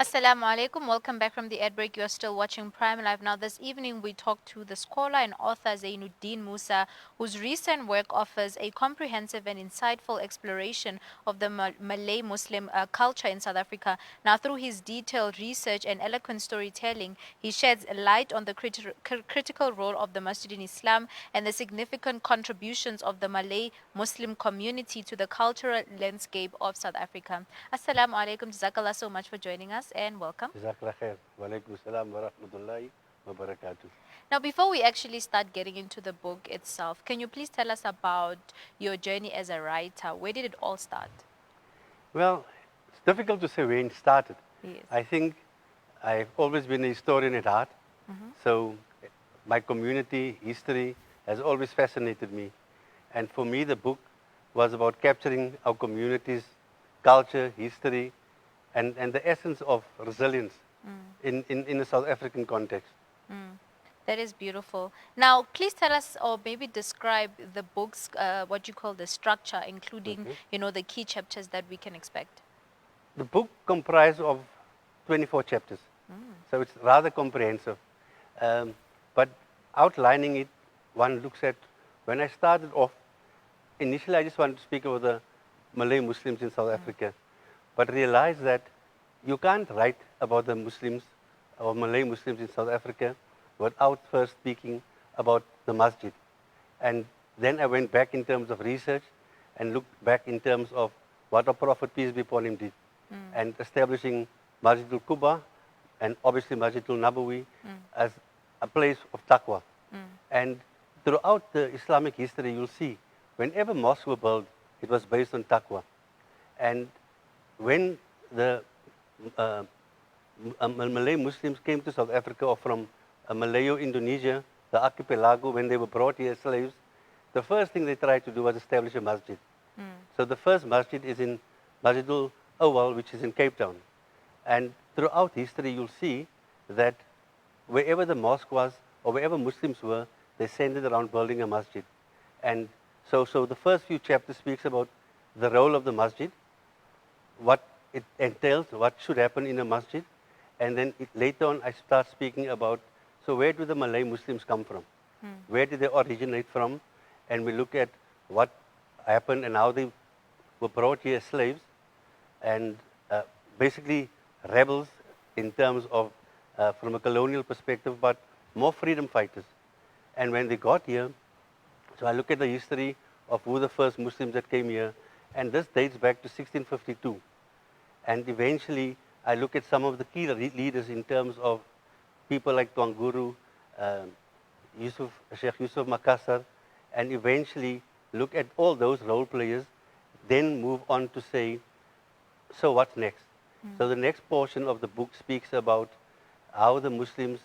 Assalamu alaikum. Welcome back from the ad break. You are still watching Prime Live. Now, this evening we talk to the scholar and author Zainodeen Moosa, whose recent work offers a comprehensive and insightful exploration of the Malay Muslim culture in South Africa. Now, through his detailed research and eloquent storytelling, he sheds light on the critical role of the Masjid in Islam and the significant contributions of the Malay Muslim community to the cultural landscape of South Africa. Assalamu alaikum. Jazakallah so much for joining us and welcome. Jazakallah khair. Wa alaikum salam wa rahmatullahi wa barakatuh. Now, before we actually start getting into the book itself, can you please tell us about your journey as a writer? Where did it all start? Well, it's difficult to say when it started. Yes. I think I've always been a historian at heart. So my community history has always fascinated me. And for me, the book was about capturing our community's culture, history, and the essence of resilience in a South African context. That is beautiful. Now, please tell us or maybe describe the book's, what you call the structure, including, the key chapters that we can expect. The book comprises of 24 chapters, so it's rather comprehensive. But outlining it, one looks at, when I started off, initially I just wanted to speak about the Malay Muslims in South Africa, but realized that you can't write about the Muslims or Malay Muslims in South Africa without first speaking about the masjid. And then I went back in terms of research and looked back in terms of what our Prophet, peace be upon him, did. And establishing Masjid al-Quba and obviously Masjid al-Nabawi as a place of taqwa. And throughout the Islamic history, you'll see, whenever mosques were built, it was based on taqwa. And when the Malay Muslims came to South Africa or from Malayo, Indonesia, the archipelago, when they were brought here as slaves, the first thing they tried to do was establish a masjid. So the first masjid is in Masjid al-Awwal, which is in Cape Town. And throughout history, you'll see that wherever the mosque was or wherever Muslims were, they centered around building a masjid. And so the first few chapters speaks about the role of the masjid, what it entails, what should happen in a masjid. And then later on, I start speaking about, so where do the Malay Muslims come from? Where did they originate from? And we look at what happened and how they were brought here as slaves and basically rebels in terms of, from a colonial perspective, but more freedom fighters. And when they got here, so I look at the history of who the first Muslims that came here, and this dates back to 1652. And eventually, I look at some of the key leaders in terms of people like Tuan Guru, Sheikh Yusuf Makassar, and eventually look at all those role players, then move on to say, so what's next? So the next portion of the book speaks about how the Muslims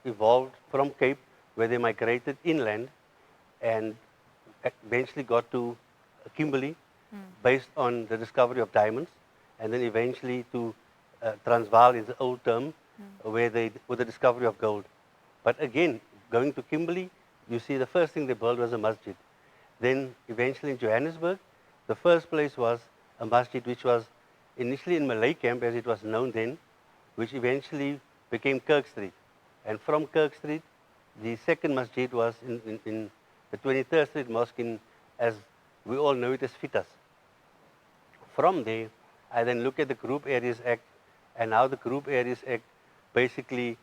evolved from Cape, where they migrated inland, and eventually got to Kimberley, based on the discovery of diamonds, and then eventually to Transvaal is the old term, where with the discovery of gold. But again, going to Kimberley, you see the first thing they built was a masjid. Then eventually in Johannesburg, the first place was a masjid which was initially in Malay camp, as it was known then, which eventually became Kirk Street. And from Kirk Street, the second masjid was in the 23rd Street Mosque, as we all know it as Fitas. From there, I then look at the Group Areas Act and how the Group Areas Act basically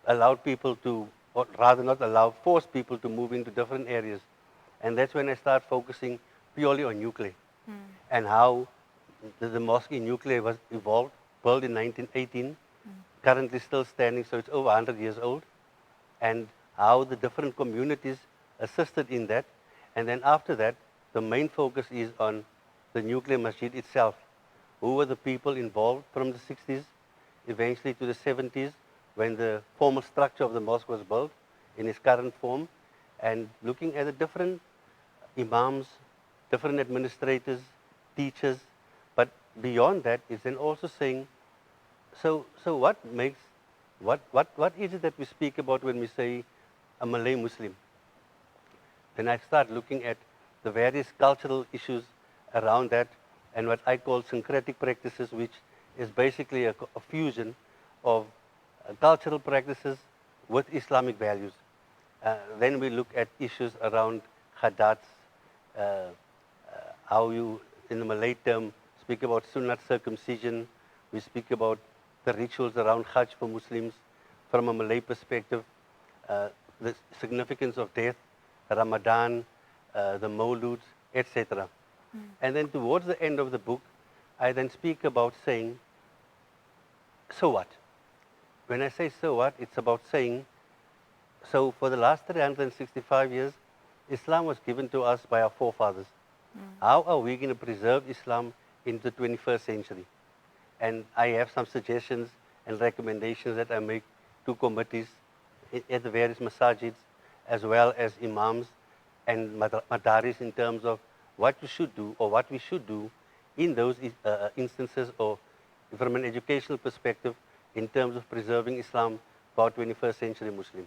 allowed people to, or rather not allow, force people to move into different areas. And that's when I start focusing purely on Newclare and how the mosque in Newclare was evolved, built in 1918, currently still standing, so it's over 100 years old, and how the different communities assisted in that. And then after that, the main focus is on the Newclare Masjid itself. Who were the people involved from the 60s, eventually to the 70s, when the formal structure of the mosque was built in its current form, and looking at the different imams, different administrators, teachers, but beyond that is then also saying, so what makes, what is it that we speak about when we say a Malay Muslim? Then I start looking at the various cultural issues around that and what I call syncretic practices, which is basically a fusion of cultural practices with Islamic values. Then we look at issues around hadats, uh, how you, in the Malay term, speak about sunnat circumcision. We speak about the rituals around Hajj for Muslims from a Malay perspective, the significance of death, Ramadan, the Mawluds, etc. And then towards the end of the book, I then speak about saying, so what? When I say so what, it's about saying, so for the last 365 years, Islam was given to us by our forefathers. How are we going to preserve Islam in the 21st century? And I have some suggestions and recommendations that I make to committees at the various masajids, as well as imams and madaris in terms of what you should do or what we should do in those instances, or from an educational perspective in terms of preserving Islam for our 21st century Muslim.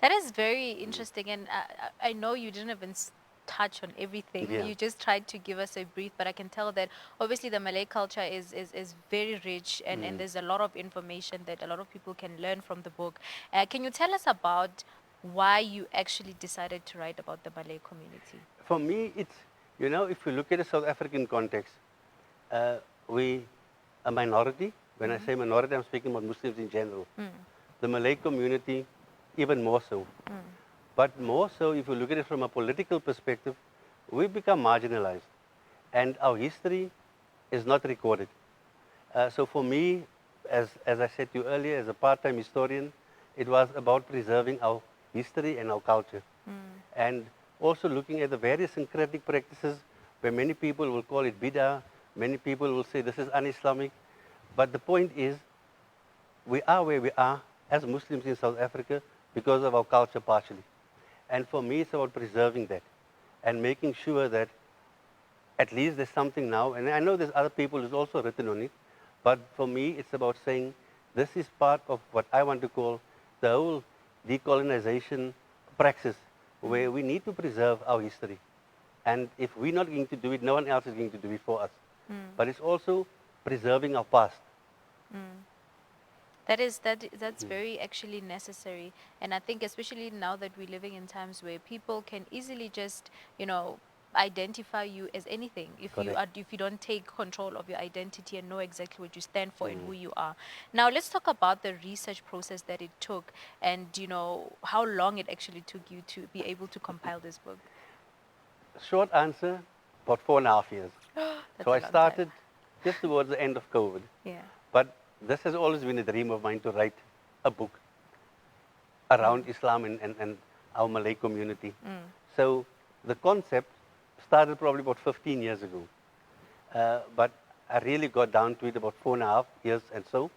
That is very interesting, and I know you didn't even touch on everything. Yeah. You just tried to give us a brief, but I can tell that obviously the Malay culture is very rich, and there's a lot of information that a lot of people can learn from the book. Can you tell us about why you actually decided to write about the Malay community? For me, it's, you know, if you look at the South African context, we a minority. When I say minority, I'm speaking about Muslims in general. The Malay community, even more so. But more so, if you look at it from a political perspective, we've become marginalized. And our history is not recorded. So for me, as I said to you earlier, as a part-time historian, it was about preserving our history and our culture. And also looking at the various syncretic practices where many people will call it bid'ah, many people will say this is un-Islamic. But the point is, we are where we are as Muslims in South Africa because of our culture partially. And for me, it's about preserving that and making sure that at least there's something now. And I know there's other people who's also written on it, but for me, it's about saying this is part of what I want to call the whole decolonization praxis, where we need to preserve our history. And if we're not going to do it, no one else is going to do it for us. But it's also preserving our past. That's very actually necessary, and I think especially now that we're living in times where people can easily just identify you as anything if you don't take control of your identity and know exactly what you stand for and who you are. Now let's talk about the research process that it took, and how long it actually took you to be able to compile this book. Short answer, about 4.5 years. That's So a I long started time. just towards the end of COVID. Yeah. But this has always been a dream of mine to write a book around Islam and our Malay community. So the concept started probably about 15 years ago. But I really got down to it about 4.5 years and so.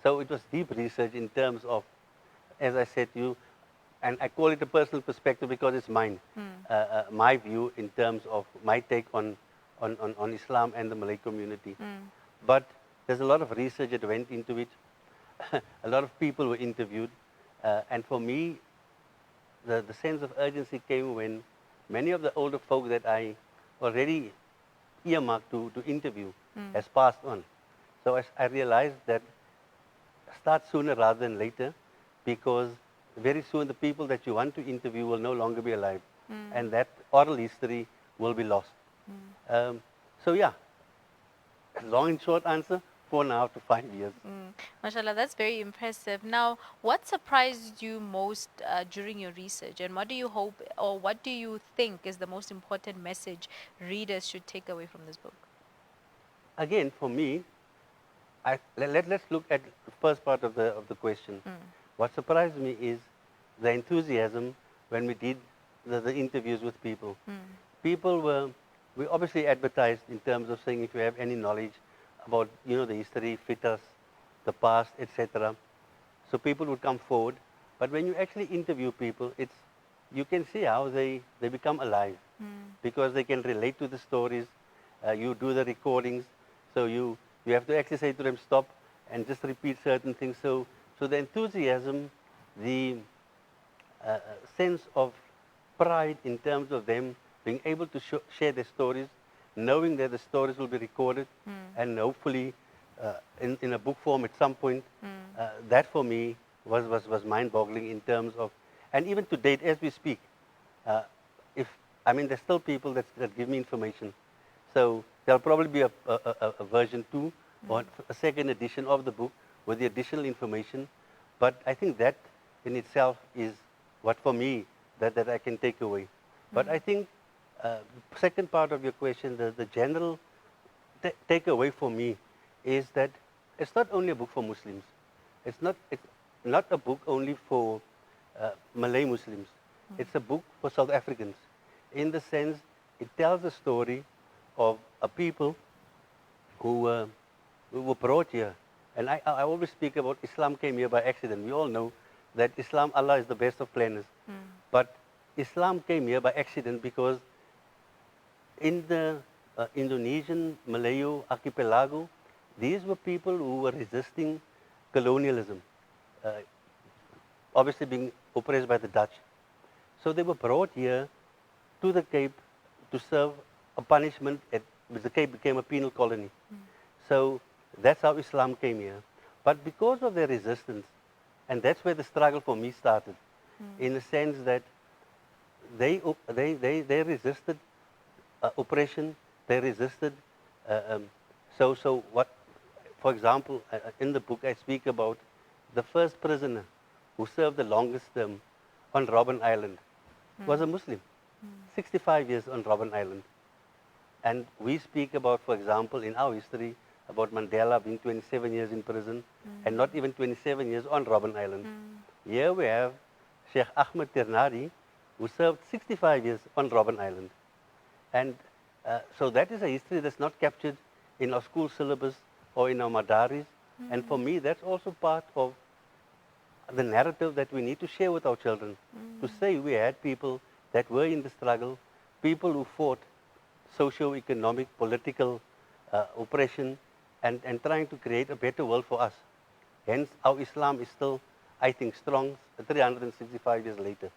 So it was deep research in terms of, as I said to you, and I call it a personal perspective because it's mine, my view in terms of my take on Islam and the Malay community. But there's a lot of research that went into it. A lot of people were interviewed. And for me, the sense of urgency came when many of the older folk that I already earmarked to interview has passed on. So I realized that start sooner rather than later, because very soon the people that you want to interview will no longer be alive. And that oral history will be lost. So yeah, long and short answer, 4.5 to 5 years. Mashallah, that's very impressive. Now, what surprised you most during your research, and what do you hope, or what do you think is the most important message readers should take away from this book? Again, for me, let's look at the first part of the question. What surprised me is the enthusiasm when we did the interviews with people. We obviously advertised in terms of saying if you have any knowledge about the history, fitas, the past, etc. So people would come forward. But when you actually interview people, you can see how they become alive because they can relate to the stories. You do the recordings, so you have to actually say to them, stop, and just repeat certain things. So the enthusiasm, the sense of pride in terms of them being able to share their stories, knowing that the stories will be recorded and hopefully in a book form at some point, that for me was mind-boggling in terms of, and even to date as we speak, uh, if, I mean, there's still people that give me information. So there'll probably be a version 2 or a second edition of the book with the additional information. But I think that in itself is what for me that I can take away. But I think second part of your question, the general takeaway for me is that it's not only a book for Muslims. It's not a book only for Malay Muslims. It's a book for South Africans, in the sense it tells the story of a people who were brought here. And I always speak about Islam came here by accident. We all know that Islam, Allah is the best of planners. But Islam came here by accident because in the Indonesian Malayo archipelago, these were people who were resisting colonialism, obviously being oppressed by the Dutch. So they were brought here to the Cape to serve a punishment, the Cape became a penal colony. So that's how Islam came here. But because of their resistance, and that's where the struggle for me started, in the sense that they resisted oppression, they resisted. So what, for example, in the book I speak about the first prisoner who served the longest term on Robben Island was a Muslim, 65 years on Robben Island. And we speak about, for example, in our history, about Mandela being 27 years in prison and not even 27 years on Robben Island. Here we have Sheikh Ahmed Ternari, who served 65 years on Robben Island. And so that is a history that's not captured in our school syllabus or in our madaris. And for me, that's also part of the narrative that we need to share with our children, to say we had people that were in the struggle, people who fought socio-economic, political oppression, and trying to create a better world for us. Hence, our Islam is still, I think, strong 365 years later.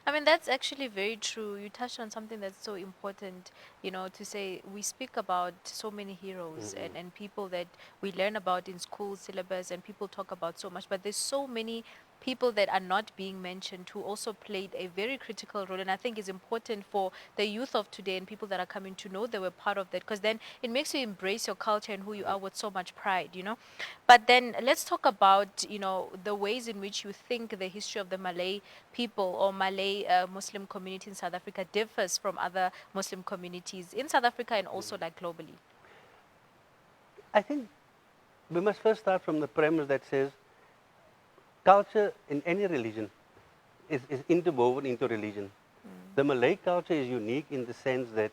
I mean, that's actually very true. You touched on something that's so important, to say we speak about so many heroes and people that we learn about in school syllabus and people talk about so much, but there's so many people that are not being mentioned who also played a very critical role. And I think it's important for the youth of today and people that are coming to know they were part of that, because then it makes you embrace your culture and who you are with so much pride. But then let's talk about, the ways in which you think the history of the Malay people or Malay Muslim community in South Africa differs from other Muslim communities in South Africa and also like globally. I think we must first start from the premise that says culture in any religion is interwoven into religion. The Malay culture is unique in the sense that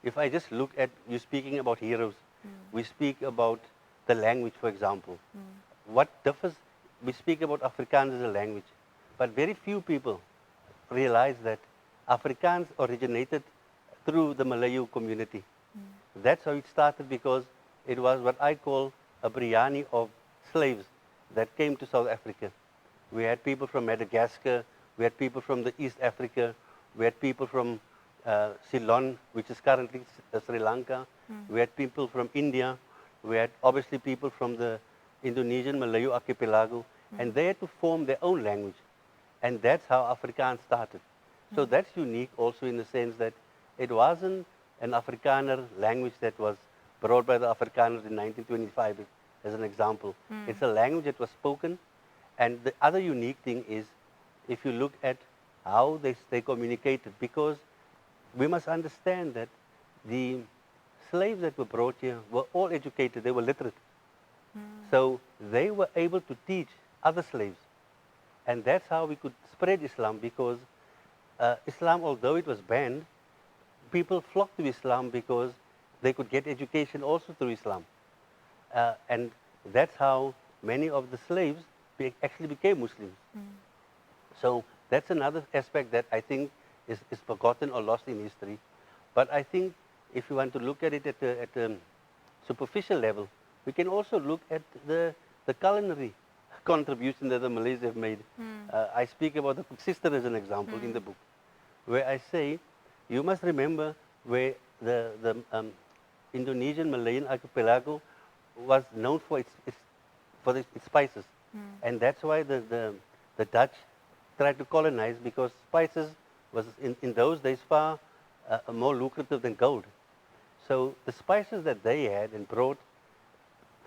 if I just look at you speaking about heroes, we speak about the language, for example. What differs, we speak about Afrikaans as a language, but very few people realize that Afrikaans originated through the Malayo community. That's how it started, because it was what I call a biryani of slaves that came to South Africa. We had people from Madagascar, we had people from the East Africa, we had people from Ceylon, which is currently Sri Lanka, we had people from India, we had obviously people from the Indonesian Malayo archipelago, and they had to form their own language. And that's how Afrikaans started. So that's unique also in the sense that it wasn't an Afrikaner language that was brought by the Afrikaners in 1925 as an example. It's a language that was spoken. And the other unique thing is, if you look at how they communicated, because we must understand that the slaves that were brought here were all educated, they were literate. So they were able to teach other slaves. And that's how we could spread Islam, because Islam, although it was banned, people flocked to Islam because they could get education also through Islam. And that's how many of the slaves actually became Muslims. So that's another aspect that I think is forgotten or lost in history. But I think if you want to look at it at a superficial level, we can also look at the culinary contribution that the Malays have made. I speak about the Cook Sister as an example in the book, where I say, you must remember where the Indonesian Malayan archipelago was known for its spices. And that's why the Dutch tried to colonize, because spices was in those days far more lucrative than gold. So the spices that they had and brought,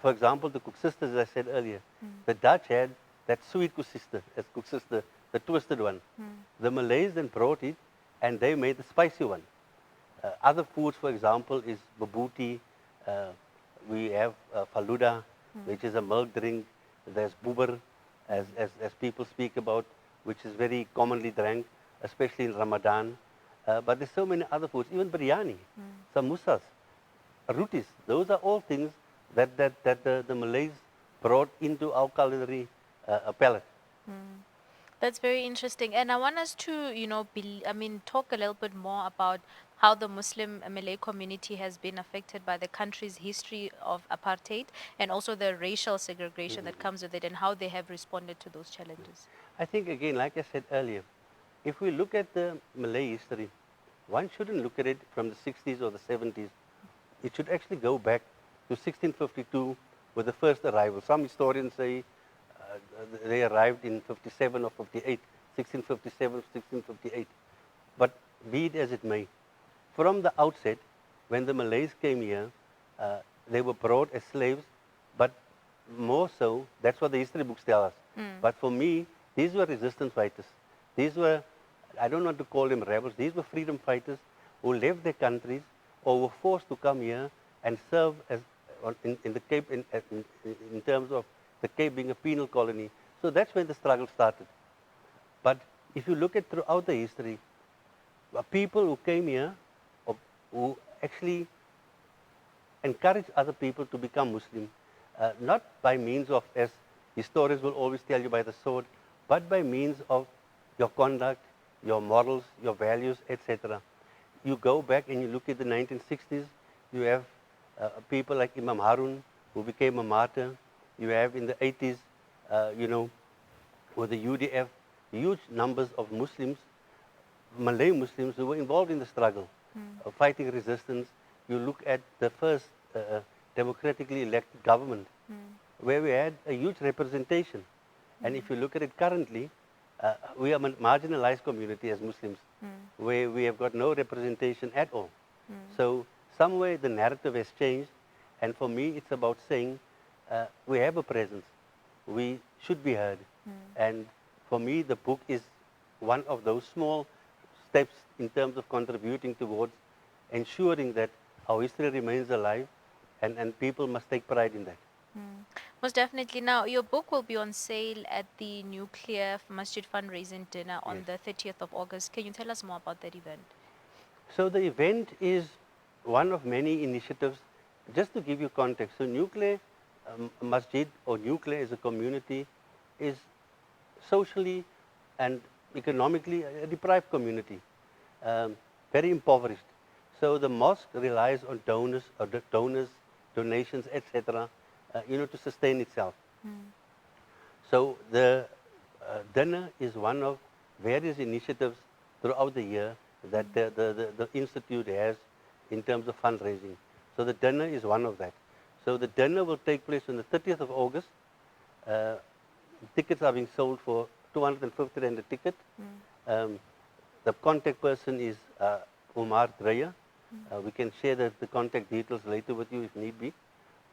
for example, the koeksiste, as I said earlier, the Dutch had that sweet koeksiste, the twisted one. The Malays then brought it, and they made the spicy one. Other foods, for example, is babuti. We have faluda, which is a milk drink. There's buber, as people speak about, which is very commonly drank, especially in Ramadan. But there's so many other foods, even biryani, samosas, rotis. Those are all things that the Malays brought into our culinary palate. That's very interesting. And I want us to, talk a little bit more about how the Muslim Malay community has been affected by the country's history of apartheid and also the racial segregation that comes with it, and how they have responded to those challenges. I think, again, like I said earlier, if we look at the Malay history, one shouldn't look at it from the 60s or the 70s. It should actually go back to 1652 with the first arrival. Some historians say they arrived in 57 or 58, 1657, 1658. But be it as it may, from the outset, when the Malays came here, they were brought as slaves, but more so, that's what the history books tell us. But for me, these were resistance fighters. These were, I don't want to call them rebels, these were freedom fighters who left their countries or were forced to come here and serve as in the Cape, in terms of the Cape being a penal colony. So that's when the struggle started. But if you look at throughout the history, people who came here, or who actually encouraged other people to become Muslim, not by means of, as historians will always tell you, by the sword, but by means of your conduct, your morals, your values, etc. You go back and you look at the 1960s, you have people like Imam Harun, who became a martyr. You have in the 80s, with the UDF, huge numbers of Muslims, Malay Muslims, who were involved in the struggle, fighting resistance. You look at the first democratically elected government, where we had a huge representation. And if you look at it currently, we are a marginalized community as Muslims, where we have got no representation at all. So somewhere the narrative has changed, and for me it's about saying we have a presence, we should be heard. And for me the book is one of those small steps in terms of contributing towards ensuring that our history remains alive, and people must take pride in that. Most definitely. Now, your book will be on sale at the Newclare Masjid fundraising dinner on Yes. the 30th of August. Can you tell us more about that event? So the event is one of many initiatives. Just to give you context, so Newclare Masjid, or Newclare as a community, is socially and economically a deprived community, very impoverished. So the mosque relies on donations, etc., to sustain itself. So the dinner is one of various initiatives throughout the year that the Institute has in terms of fundraising. So the dinner is one of that. So the dinner will take place on the 30th of August. Tickets are being sold for 250 Rand a ticket. The contact person is Umar Dreyer. We can share the contact details later with you if need be.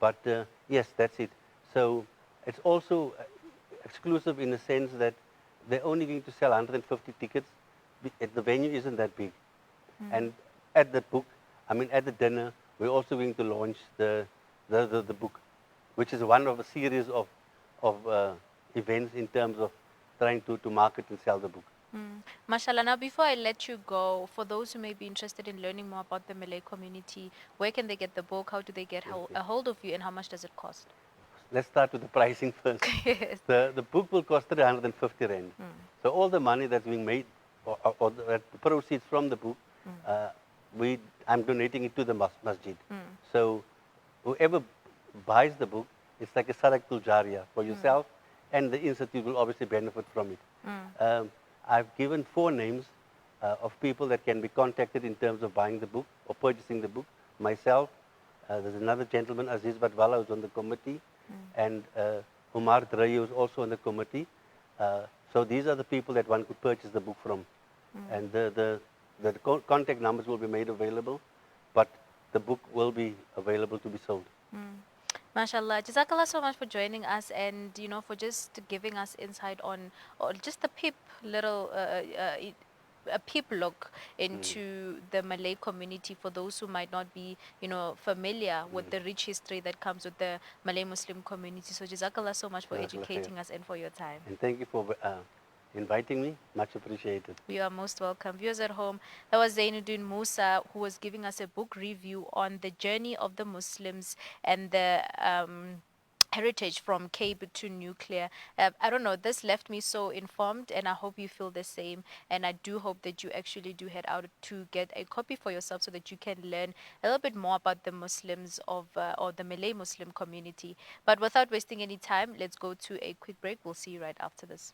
But yes, that's it. So it's also exclusive in the sense that they're only going to sell 150 tickets. The venue isn't that big. And at the dinner, we're also going to launch the book, which is one of a series of events in terms of trying to market and sell the book. Mashallah. Now, before I let you go, for those who may be interested in learning more about the Malay community, where can they get the book? How do they get a hold of you, and how much does it cost? Let's start with the pricing first. Yes. The book will cost 350 Rand. So all the money that's being made, or the proceeds from the book, I'm donating it to the masjid. So whoever buys the book, it's like a sadaqatul jariyah for yourself, and the institute will obviously benefit from it. I've given 4 names of people that can be contacted in terms of buying the book or purchasing the book. Myself, There's another gentleman, Aziz Badwala, who's on the committee, and Umar Drai, who's also on the committee. So these are the people that one could purchase the book from. And the contact numbers will be made available, but the book will be available to be sold. Mashallah. Jazakallah so much for joining us and, for just giving us insight on, or just a peep little, a peep look into the Malay community for those who might not be, familiar with the rich history that comes with the Malay Muslim community. So Jazakallah so much for Jazakallah khair. educating us and for your time. And thank you for inviting me. Much appreciated. You are most welcome. Viewers at home, that was Zainodeen Moosa, who was giving us a book review on the journey of the Muslims and the heritage from Cape to Newclare. I don't know, this left me so informed, and I hope you feel the same. And I do hope that you actually do head out to get a copy for yourself so that you can learn a little bit more about the Muslims or the Malay Muslim community. But without wasting any time, let's go to a quick break. We'll see you right after this.